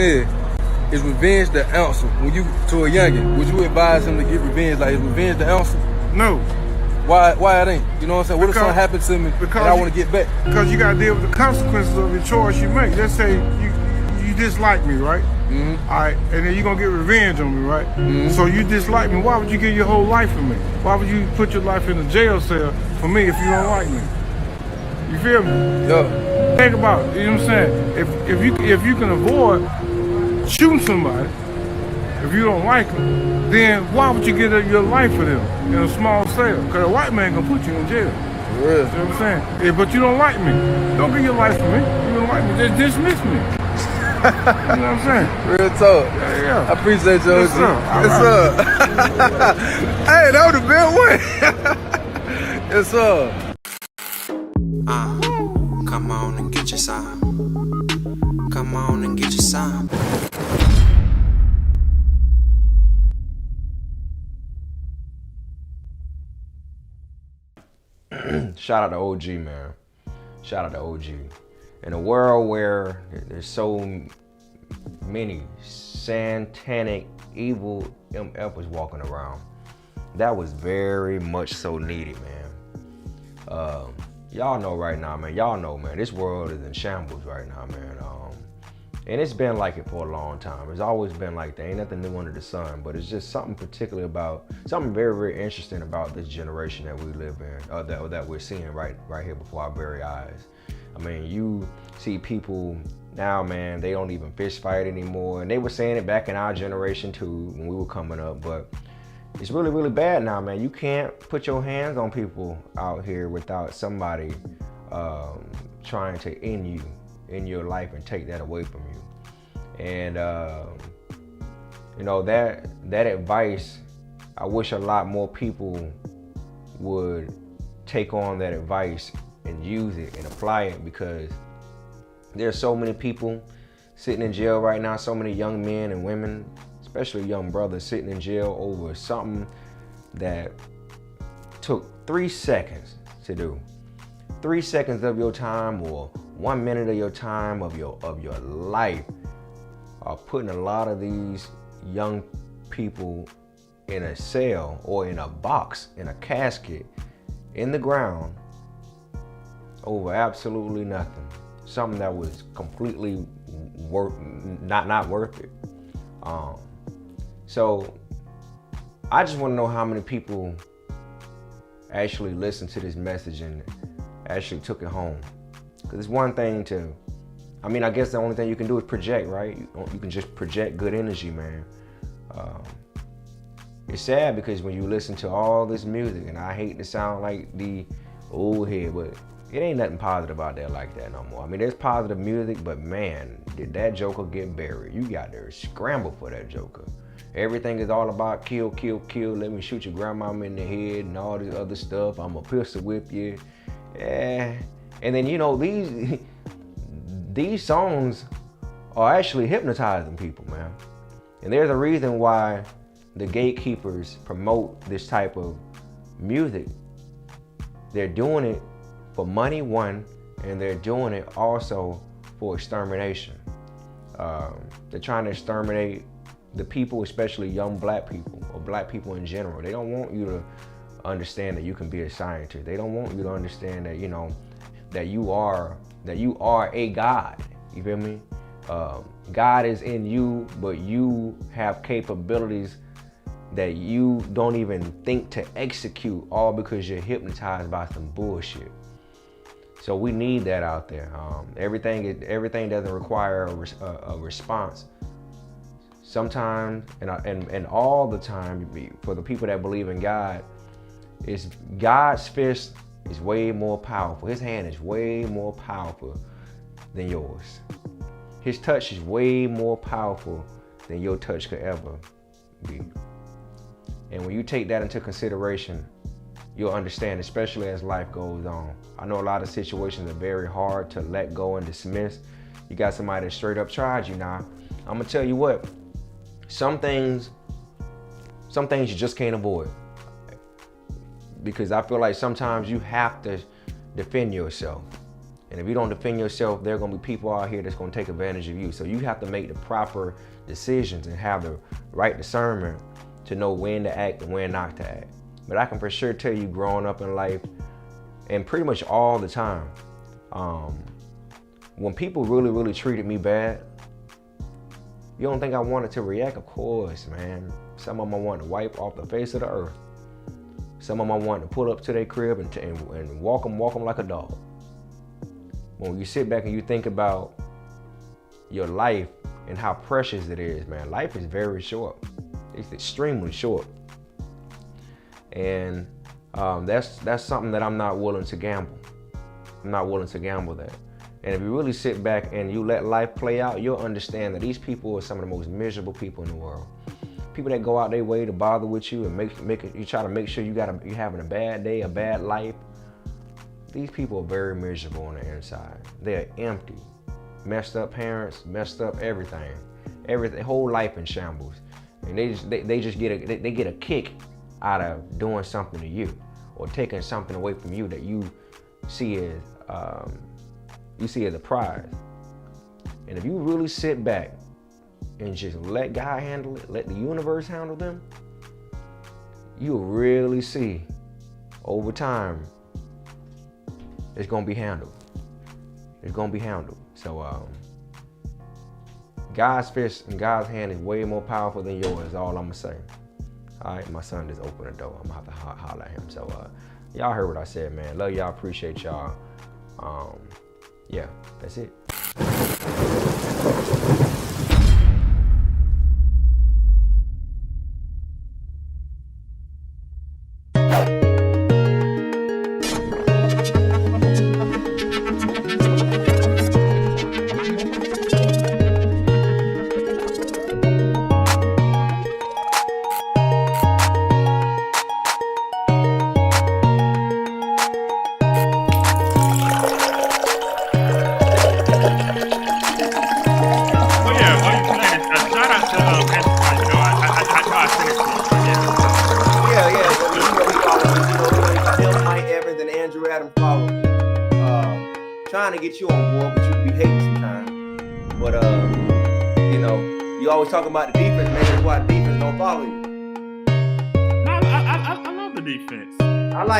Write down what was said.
Is revenge the answer? When you to a youngin, would you advise him to get revenge? Like, is revenge the answer? No. Why it ain't? You know what I'm saying? What if something happened to me and I want to get back? Because you got to deal with the consequences of your choice you make. Let's say you dislike me, right? Mm-hmm. All right, and then you're going to get revenge on me, right? Mm-hmm. So you dislike me. Why would you give your whole life for me? Why would you put your life in a jail cell for me if you don't like me? You feel me? Yeah. Think about it, you know what I'm saying? If you can avoid shooting somebody, if you don't like them, then why would you give up your life for them in a small cell? Because a white man gonna put you in jail. For real. You know what I'm saying? Yeah, but you don't like me. Don't give your life for me. You don't like me. Just dismiss me. You know what I'm saying? Real talk. Yeah. I appreciate you. Yes, sir. Yes, sir. Hey, that was the best one. Yes, sir. Come on and get your sign. Come on and get your sign. Shout out to OG, man. Shout out to OG. In a world where there's so many satanic, evil MFers walking around, that was very much so needed, man. Y'all know right now, man. Y'all know, man. This world is in shambles right now, man. And it's been like it for a long time. It's always been like that. Ain't nothing new under the sun. But it's just something particular about, something very, very interesting about this generation that we live in, that we're seeing right here before our very eyes. I mean, you see people now, man, they don't even fist fight anymore. And they were saying it back in our generation too, when we were coming up. But it's really, really bad now, man. You can't put your hands on people out here without somebody trying to end you in your life and take that away from you. And you know, that advice, I wish a lot more people would take on that advice and use it and apply it, because there's so many people sitting in jail right now, so many young men and women, especially young brothers, sitting in jail over something that took 3 seconds to do. 3 seconds of your time or 1 minute of your time of your life are putting a lot of these young people in a cell or in a box, in a casket, in the ground over absolutely nothing. Something that was completely not worth it. So I just want to know how many people actually listened to this message and actually took it home. Because it's one thing to, I mean, I guess the only thing you can do is project, right? You can just project good energy, man. It's sad because when you listen to all this music, and I hate to sound like the old head, but it ain't nothing positive out there like that no more. I mean, there's positive music, but man, did that joker get buried. You got to scramble for that joker. Everything is all about kill, kill, kill. Let me shoot your grandmama in the head and all this other stuff. I'm a pistol whip you. Yeah. And then, you know, these songs are actually hypnotizing people, man. And there's a reason why the gatekeepers promote this type of music. They're doing it for money, one, and they're doing it also for extermination. They're trying to exterminate the people, especially young black people or black people in general. They don't want you to understand that you can be a scientist. They don't want you to understand that, you know, that you are a God. You feel me? God is in you, but you have capabilities that you don't even think to execute, all because you're hypnotized by some bullshit. So we need that out there. Everything doesn't require a response. Sometimes, and all the time, for the people that believe in God, is God's fist is way more powerful. His hand is way more powerful than yours. His touch is way more powerful than your touch could ever be. And when you take that into consideration, you'll understand, especially as life goes on. I know a lot of situations are very hard to let go and dismiss. You got somebody that straight up tried you now. I'm gonna tell you what, some things you just can't avoid. Because I feel like sometimes you have to defend yourself. And if you don't defend yourself, there are gonna be people out here that's gonna take advantage of you. So you have to make the proper decisions and have the right discernment to know when to act and when not to act. But I can for sure tell you, growing up in life, and pretty much all the time, when people really treated me bad, you don't think I wanted to react? Of course, man. Some of them I wanted to wipe off the face of the earth. Some of them I wanted to pull up to their crib and walk them like a dog. When you sit back and you think about your life and how precious it is, man, life is very short. It's extremely short. And that's something that I'm not willing to gamble. I'm not willing to gamble that. And if you really sit back and you let life play out, you'll understand that these people are some of the most miserable people in the world. People that go out their way to bother with you and you try to make sure you're having a bad day, a bad life. These people are very miserable on the inside. They're empty, messed up parents, messed up everything, whole life in shambles. And they just get a kick out of doing something to you or taking something away from you that you see as a prize. And if you really sit back and just let God handle it, let the universe handle them, you'll really see over time it's gonna be handled. It's gonna be handled. So God's fist and God's hand is way more powerful than yours, is all I'm gonna say. All right, my son just opened the door. I'm gonna have to holler at him. So y'all heard what I said, man. Love y'all, appreciate y'all. Yeah, that's it. Trying to get you on board, but you be hating sometimes. But you always talking about the defense, man. That's why the defense don't follow you. No, I love the defense. I like